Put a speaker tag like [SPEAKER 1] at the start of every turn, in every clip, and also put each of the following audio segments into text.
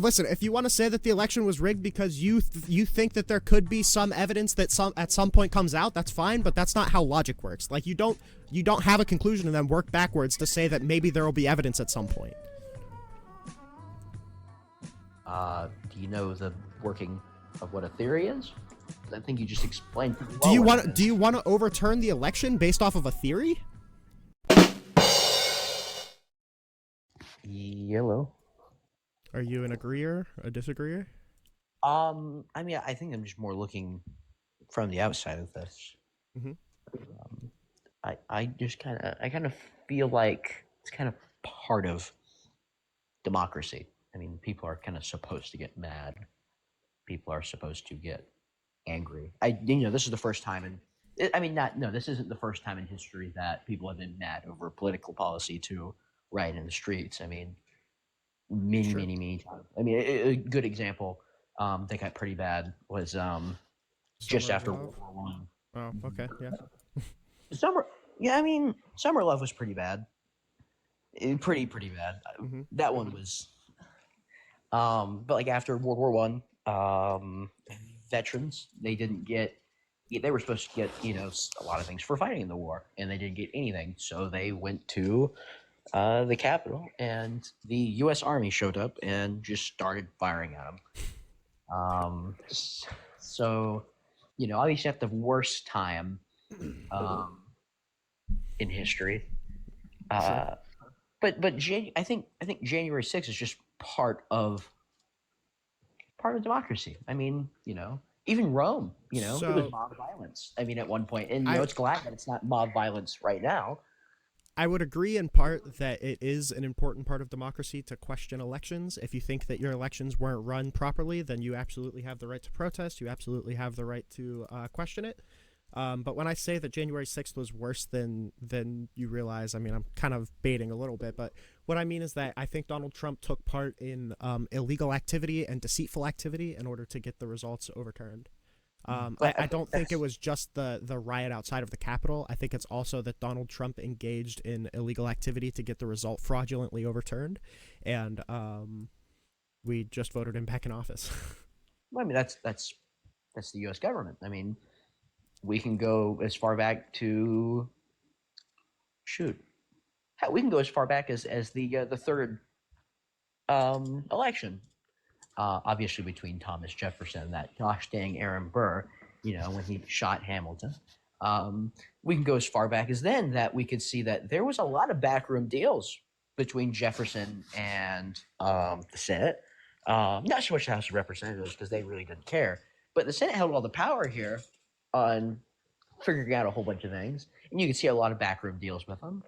[SPEAKER 1] listen, if you want to say that the election was rigged because you think that there could be some evidence that at some point comes out, that's fine, but that's not how logic works. Like, you don't have a conclusion and then work backwards to say that maybe there will be evidence at some point.
[SPEAKER 2] Do you know the working of what a theory is? I think you just explained.
[SPEAKER 1] Do you want to overturn the election based off of a theory?
[SPEAKER 2] Yellow.
[SPEAKER 1] Are you an agreeer, a disagreeer?
[SPEAKER 2] I mean, I think I'm just more looking from the outside of this.
[SPEAKER 1] Mm-hmm.
[SPEAKER 2] I just kind of feel like it's kind of part of democracy. I mean, people are kind of supposed to get mad. People are supposed to get angry. This is the first time this isn't the first time in history that people have been mad over political policy to riot in the streets. I mean, many times. I mean, a good example that got pretty bad was just after World War One.
[SPEAKER 1] Oh, okay, yeah.
[SPEAKER 2] Summer Love was pretty bad. Pretty bad.
[SPEAKER 1] Mm-hmm.
[SPEAKER 2] That one was. But like after World War One, veterans they were supposed to get a lot of things for fighting in the war, and they didn't get anything. So they went to the Capitol, and the U.S. Army showed up and just started firing at them. So obviously at the worst time in history. But I think January 6th is just part of democracy. I mean, even Rome, it was mob violence. I mean, at one point, and it's glad that it's not mob violence right now.
[SPEAKER 1] I would agree in part that it is an important part of democracy to question elections. If you think that your elections weren't run properly, then you absolutely have the right to protest. You absolutely have the right to question it. But when I say that January 6th was worse than you realize, I mean, I'm kind of baiting a little bit, but what I mean is that I think Donald Trump took part in illegal activity and deceitful activity in order to get the results overturned. I don't think it was just the riot outside of the Capitol. I think it's also that Donald Trump engaged in illegal activity to get the result fraudulently overturned, and we just voted him back in office.
[SPEAKER 2] Well, I mean, that's the U.S. government. I mean, we can go as far back to we can go as far back as the third election. Obviously between Thomas Jefferson and that gosh dang Aaron Burr, when he shot Hamilton. We can go as far back as then that we could see that there was a lot of backroom deals between Jefferson and the Senate. Not so much the House of Representatives because they really didn't care, but the Senate held all the power here on figuring out a whole bunch of things, and you can see a lot of backroom deals with them.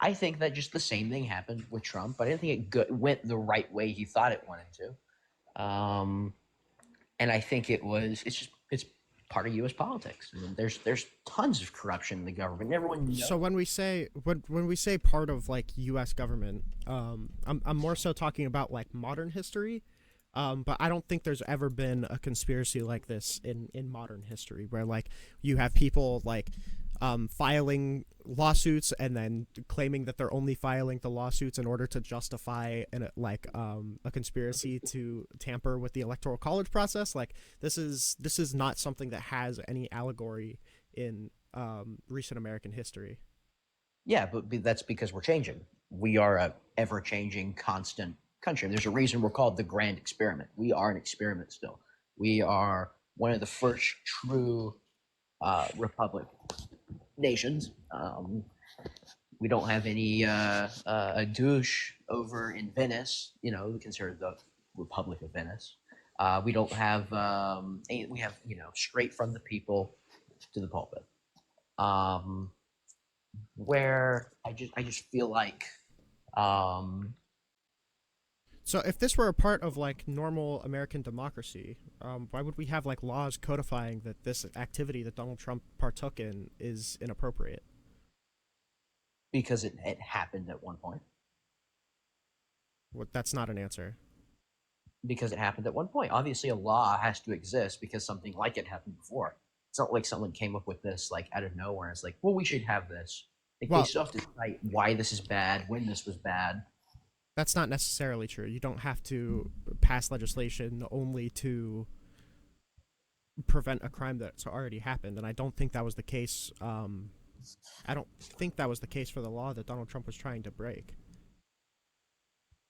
[SPEAKER 2] I think that just the same thing happened with Trump, but I didn't think it went the right way he thought it wanted to. And I think it's part of U.S. politics. I mean, there's tons of corruption in the government. Everyone knows.
[SPEAKER 1] So when we say part of like U.S. government, I'm more so talking about like modern history. But I don't think there's ever been a conspiracy like this in modern history where like you have people like filing lawsuits and then claiming that they're only filing the lawsuits in order to justify a conspiracy to tamper with the electoral college process. Like this is not something that has any allegory in recent American history.
[SPEAKER 2] Yeah, but that's because we're changing. We are a ever-changing, constant country. And there's a reason we're called the Grand Experiment. We are an experiment still. We are one of the first true republic nations. We don't have any a douche over in Venice, considered the Republic of Venice. We don't have we have straight from the people to the pulpit. Where I just feel like
[SPEAKER 1] so if this were a part of like normal American democracy, why would we have like laws codifying that this activity that Donald Trump partook in is inappropriate?
[SPEAKER 2] Because it happened at one point.
[SPEAKER 1] Well, that's not an answer.
[SPEAKER 2] Because it happened at one point. Obviously, a law has to exist because something like it happened before. It's not like someone came up with this like out of nowhere. It's like, well, we should have this. Like, they still have to cite why this is bad, when this was bad.
[SPEAKER 1] That's not necessarily true. You don't have to pass legislation only to prevent a crime that's already happened, and I don't think that was the case. I don't think that was the case for the law that Donald Trump was trying to break,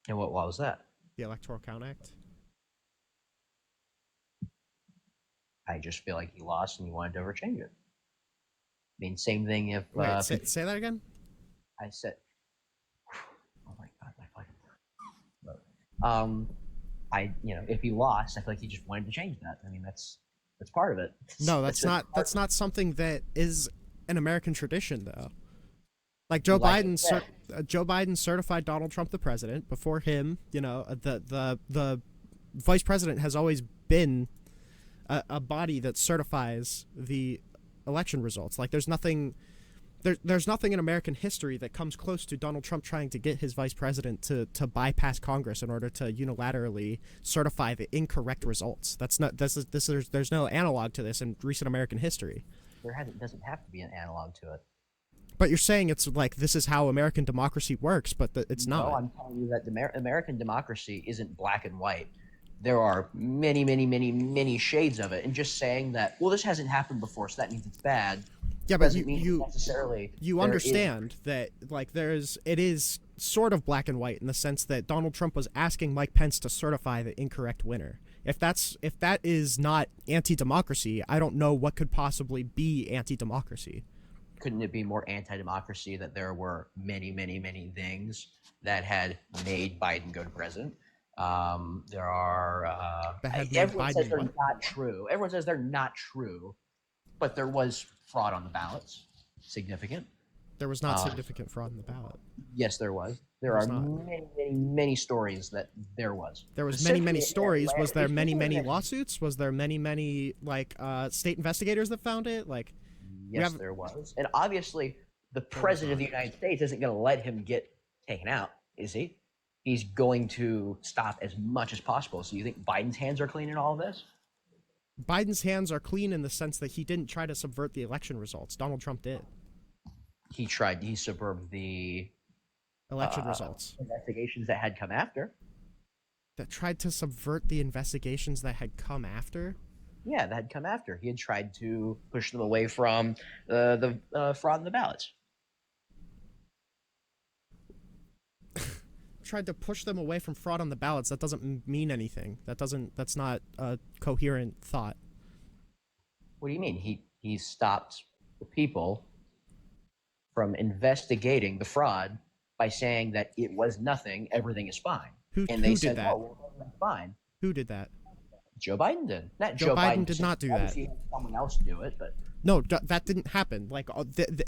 [SPEAKER 2] And what law was that?
[SPEAKER 1] the Electoral Count Act.
[SPEAKER 2] I just feel like he lost and he wanted to overchange it. I mean, same thing if
[SPEAKER 1] Wait, say that again.
[SPEAKER 2] I said, oh my god, my fucking throat. If he lost, I feel like he just wanted to change that. I mean, that's part of it.
[SPEAKER 1] No, that's not something that is an American tradition, though. Like Joe Biden certified Donald Trump the president. Before him, the vice president has always been a body that certifies the election results. Like there's nothing in American history that comes close to Donald Trump trying to get his vice president to bypass Congress in order to unilaterally certify the incorrect results. There's no analog to this in recent American history.
[SPEAKER 2] Doesn't have to be an analog to it.
[SPEAKER 1] But you're saying it's like this is how American democracy works, but it's not.
[SPEAKER 2] No, I'm telling you that American democracy isn't black and white. There are many, many, many, many shades of it. And just saying that, well, this hasn't happened before, so that means it's bad.
[SPEAKER 1] Yeah, but you understand that like it is sort of black and white in the sense that Donald Trump was asking Mike Pence to certify the incorrect winner. If that is not anti-democracy, I don't know what could possibly be anti-democracy.
[SPEAKER 2] Couldn't it be more anti-democracy that there were many, many, many things that had made Biden go to president? There are everyone says they're not true. Everyone says they're not true, but there was fraud on the ballots. Significant.
[SPEAKER 1] There was not significant fraud in the ballot.
[SPEAKER 2] Yes, there was. There are many, many, many stories that there was.
[SPEAKER 1] There was many, many stories. Was there many, many lawsuits? Was there many, many state investigators that found it? Like,
[SPEAKER 2] yes, there was. And obviously, the president of the United States isn't going to let him get taken out, is he? He's going to stop as much as possible. So you think Biden's hands are clean in all of this?
[SPEAKER 1] Biden's hands are clean in the sense that he didn't try to subvert the election results. Donald Trump did. He
[SPEAKER 2] subverted the
[SPEAKER 1] election results.
[SPEAKER 2] Investigations that had come after.
[SPEAKER 1] That tried to subvert the investigations that had come after?
[SPEAKER 2] Yeah, that had come after. He had tried to push them away from the fraud in the ballots.
[SPEAKER 1] Tried to push them away from fraud on the ballots. That doesn't mean anything. That's not a coherent thought.
[SPEAKER 2] What do you mean? He stopped the people from investigating the fraud by saying that it was nothing, everything is fine.
[SPEAKER 1] Who
[SPEAKER 2] said,
[SPEAKER 1] did that?
[SPEAKER 2] Oh, well, that's fine.
[SPEAKER 1] Who did that?
[SPEAKER 2] Joe Biden did. Not
[SPEAKER 1] Joe Biden did not do that.
[SPEAKER 2] Obviously, someone else do it, but
[SPEAKER 1] no, that didn't happen. Like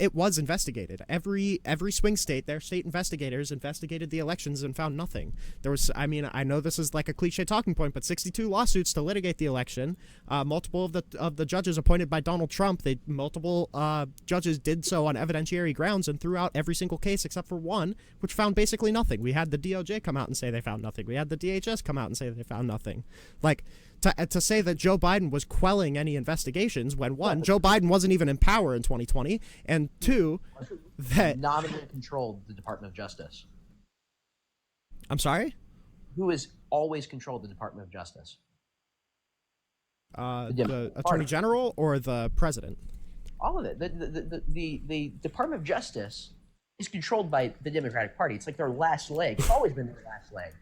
[SPEAKER 1] it was investigated. Every swing state, their state investigators investigated the elections and found nothing. There was, I mean, I know this is like a cliche talking point, but 62 lawsuits to litigate the election. Multiple of the judges appointed by Donald Trump, multiple judges did so on evidentiary grounds and threw out every single case except for one, which found basically nothing. We had the DOJ come out and say they found nothing. We had the DHS come out and say they found nothing. Like, to say that Joe Biden was quelling any investigations when, one, Joe Biden wasn't even in power in 2020, and two, that
[SPEAKER 2] nominally controlled the Department of Justice.
[SPEAKER 1] I'm sorry?
[SPEAKER 2] Who has always controlled the Department of Justice?
[SPEAKER 1] The Attorney General or the President?
[SPEAKER 2] All of it. The Department of Justice is controlled by the Democratic Party. It's like their last leg. It's always been their last leg.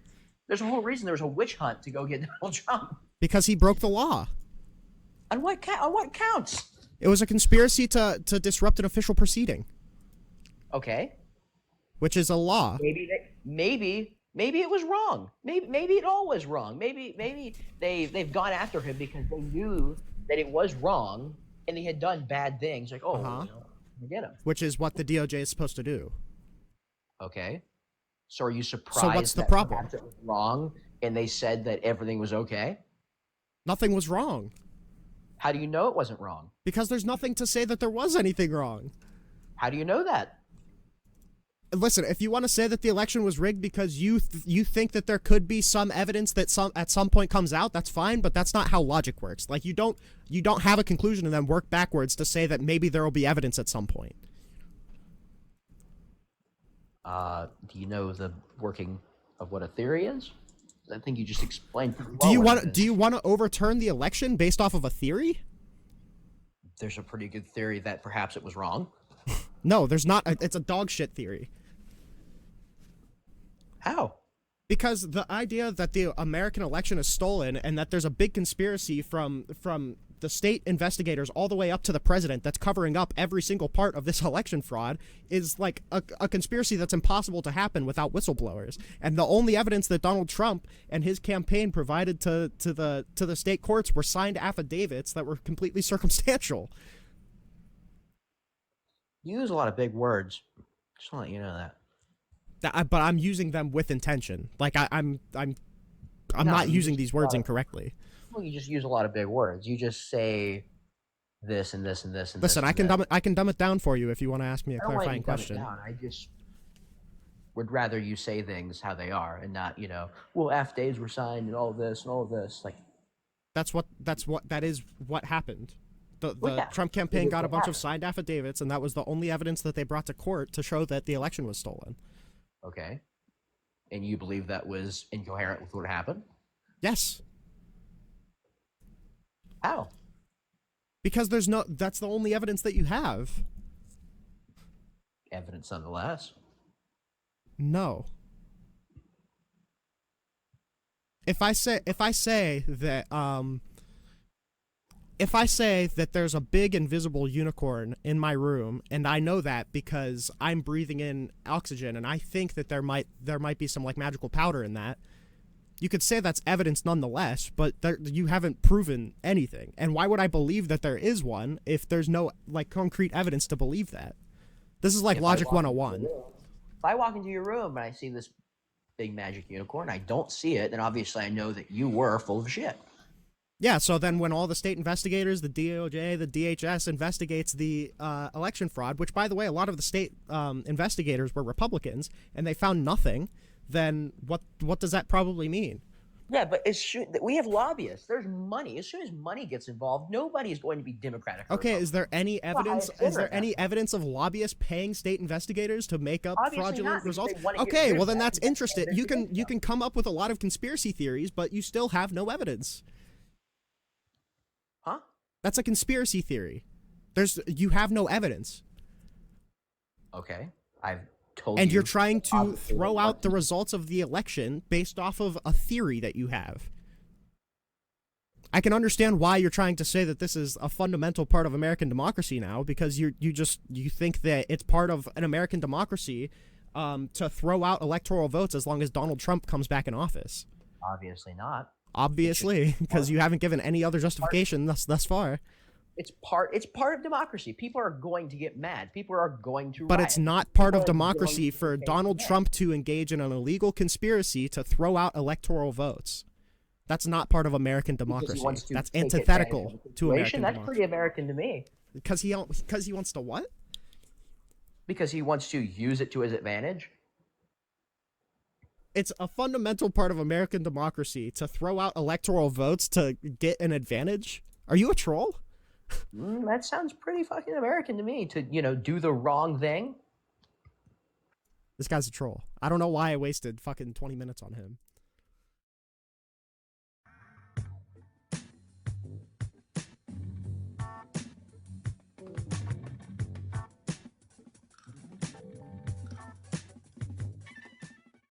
[SPEAKER 2] There's a whole reason there was a witch hunt to go get Donald Trump.
[SPEAKER 1] Because he broke the law.
[SPEAKER 2] On what counts?
[SPEAKER 1] It was a conspiracy to disrupt an official proceeding.
[SPEAKER 2] Okay.
[SPEAKER 1] Which is a law.
[SPEAKER 2] Maybe it was wrong. Maybe it all was wrong. Maybe they've gone after him because they knew that it was wrong and they had done bad things. Like, get him.
[SPEAKER 1] Which is what the DOJ is supposed to do.
[SPEAKER 2] Okay. So are you surprised?
[SPEAKER 1] So what's the problem?
[SPEAKER 2] Perhaps it was wrong and they said that everything was okay?
[SPEAKER 1] Nothing was wrong.
[SPEAKER 2] How do you know it wasn't wrong?
[SPEAKER 1] Because there's nothing to say that there was anything wrong.
[SPEAKER 2] How do you know that?
[SPEAKER 1] Listen, if you want to say that the election was rigged because you think that there could be some evidence that at some point comes out, that's fine, but that's not how logic works. Like you don't have a conclusion and then work backwards to say that maybe there will be evidence at some point.
[SPEAKER 2] Do you know the working of what a theory is? I think you just explained pretty
[SPEAKER 1] Do
[SPEAKER 2] well
[SPEAKER 1] you
[SPEAKER 2] what
[SPEAKER 1] want
[SPEAKER 2] it
[SPEAKER 1] do
[SPEAKER 2] is.
[SPEAKER 1] you want to overturn the election based off of a theory?
[SPEAKER 2] There's a pretty good theory that perhaps it was wrong.
[SPEAKER 1] No, there's not. It's a dog shit theory.
[SPEAKER 2] How?
[SPEAKER 1] Because the idea that the American election is stolen and that there's a big conspiracy from the state investigators all the way up to the president that's covering up every single part of this election fraud is like a conspiracy that's impossible to happen without whistleblowers. And the only evidence that Donald Trump and his campaign provided to the state courts were signed affidavits that were completely circumstantial.
[SPEAKER 2] You use a lot of big words. Just want to let you know that.
[SPEAKER 1] But I'm using them with intention. Like I'm
[SPEAKER 2] No,
[SPEAKER 1] not
[SPEAKER 2] you
[SPEAKER 1] using
[SPEAKER 2] just
[SPEAKER 1] these words incorrectly.
[SPEAKER 2] Well, you just use a lot of big words. You just say this and this and this and
[SPEAKER 1] Listen,
[SPEAKER 2] this.
[SPEAKER 1] I can dumb it down for you if you want to ask me a
[SPEAKER 2] I don't want
[SPEAKER 1] clarifying
[SPEAKER 2] you to dumb it
[SPEAKER 1] question.
[SPEAKER 2] down. I just would rather you say things how they are and not, well, affidavits were signed and all of this and all of this. Like,
[SPEAKER 1] That is what happened. The
[SPEAKER 2] Well, yeah,
[SPEAKER 1] Trump
[SPEAKER 2] it
[SPEAKER 1] campaign
[SPEAKER 2] is
[SPEAKER 1] got a
[SPEAKER 2] what
[SPEAKER 1] bunch of
[SPEAKER 2] happened.
[SPEAKER 1] signed affidavits, and that was the only evidence that they brought to court to show that the election was stolen.
[SPEAKER 2] okay. And you believe that was incoherent with what happened?
[SPEAKER 1] Yes,
[SPEAKER 2] How?
[SPEAKER 1] because that's the only evidence that you have.
[SPEAKER 2] Evidence nonetheless.
[SPEAKER 1] No. If I say that there's a big invisible unicorn in my room, and I know that because I'm breathing in oxygen, and I think that there might be some like magical powder in that, you could say that's evidence nonetheless, but you haven't proven anything. And why would I believe that there is one if there's no like concrete evidence to believe that? This is like
[SPEAKER 2] If I
[SPEAKER 1] Logic
[SPEAKER 2] walk into
[SPEAKER 1] 101.
[SPEAKER 2] your room- If I walk into your room and I see this big magic unicorn, I don't see it, then obviously I know that you were full of shit.
[SPEAKER 1] Yeah, so then when all the state investigators, the DOJ, the DHS investigates the election fraud, which, by the way, a lot of the state investigators were Republicans, and they found nothing, then what does that probably mean?
[SPEAKER 2] Yeah, but we have lobbyists. There's money. As soon as money gets involved, nobody is going to be Democratic. Or
[SPEAKER 1] Okay,
[SPEAKER 2] Republican.
[SPEAKER 1] is there any evidence?
[SPEAKER 2] highest bidder
[SPEAKER 1] Is there
[SPEAKER 2] at that
[SPEAKER 1] any evidence of lobbyists paying state investigators to make up
[SPEAKER 2] Obviously
[SPEAKER 1] fraudulent
[SPEAKER 2] not, because
[SPEAKER 1] results?
[SPEAKER 2] they wanna get
[SPEAKER 1] Okay,
[SPEAKER 2] rid of
[SPEAKER 1] well then
[SPEAKER 2] that
[SPEAKER 1] that's
[SPEAKER 2] because
[SPEAKER 1] interesting.
[SPEAKER 2] they're
[SPEAKER 1] You can
[SPEAKER 2] against
[SPEAKER 1] you can come up with a lot of conspiracy theories, but you still have no evidence.
[SPEAKER 2] Huh?
[SPEAKER 1] That's a conspiracy theory. You have no evidence.
[SPEAKER 2] Okay. I've told
[SPEAKER 1] And
[SPEAKER 2] you.
[SPEAKER 1] you're trying to
[SPEAKER 2] obviously
[SPEAKER 1] throw
[SPEAKER 2] what-
[SPEAKER 1] out the results of the election based off of a theory that you have. I can understand why you're trying to say that this is a fundamental part of American democracy now, because you think that it's part of an American democracy to throw out electoral votes as long as Donald Trump comes back in office.
[SPEAKER 2] Obviously not.
[SPEAKER 1] Obviously, because you haven't given any other justification thus far.
[SPEAKER 2] It's part of democracy. People are going to get mad. People are going to
[SPEAKER 1] But
[SPEAKER 2] riot.
[SPEAKER 1] it's not part of
[SPEAKER 2] People are going
[SPEAKER 1] democracy
[SPEAKER 2] to
[SPEAKER 1] for
[SPEAKER 2] take
[SPEAKER 1] Donald
[SPEAKER 2] command.
[SPEAKER 1] Trump to engage in an illegal conspiracy to throw out electoral votes. That's not part of American
[SPEAKER 2] Because he
[SPEAKER 1] democracy.
[SPEAKER 2] wants to
[SPEAKER 1] That's
[SPEAKER 2] take
[SPEAKER 1] antithetical
[SPEAKER 2] advantage of the
[SPEAKER 1] to
[SPEAKER 2] situation.
[SPEAKER 1] American
[SPEAKER 2] That's
[SPEAKER 1] democracy.
[SPEAKER 2] pretty American to me.
[SPEAKER 1] Because he wants to what?
[SPEAKER 2] Because he wants to use it to his advantage.
[SPEAKER 1] It's a fundamental part of American democracy to throw out electoral votes to get an advantage. Are you a troll?
[SPEAKER 2] That sounds pretty fucking American to me. To do the wrong thing.
[SPEAKER 1] This guy's a troll. I don't know why I wasted fucking 20 minutes on him.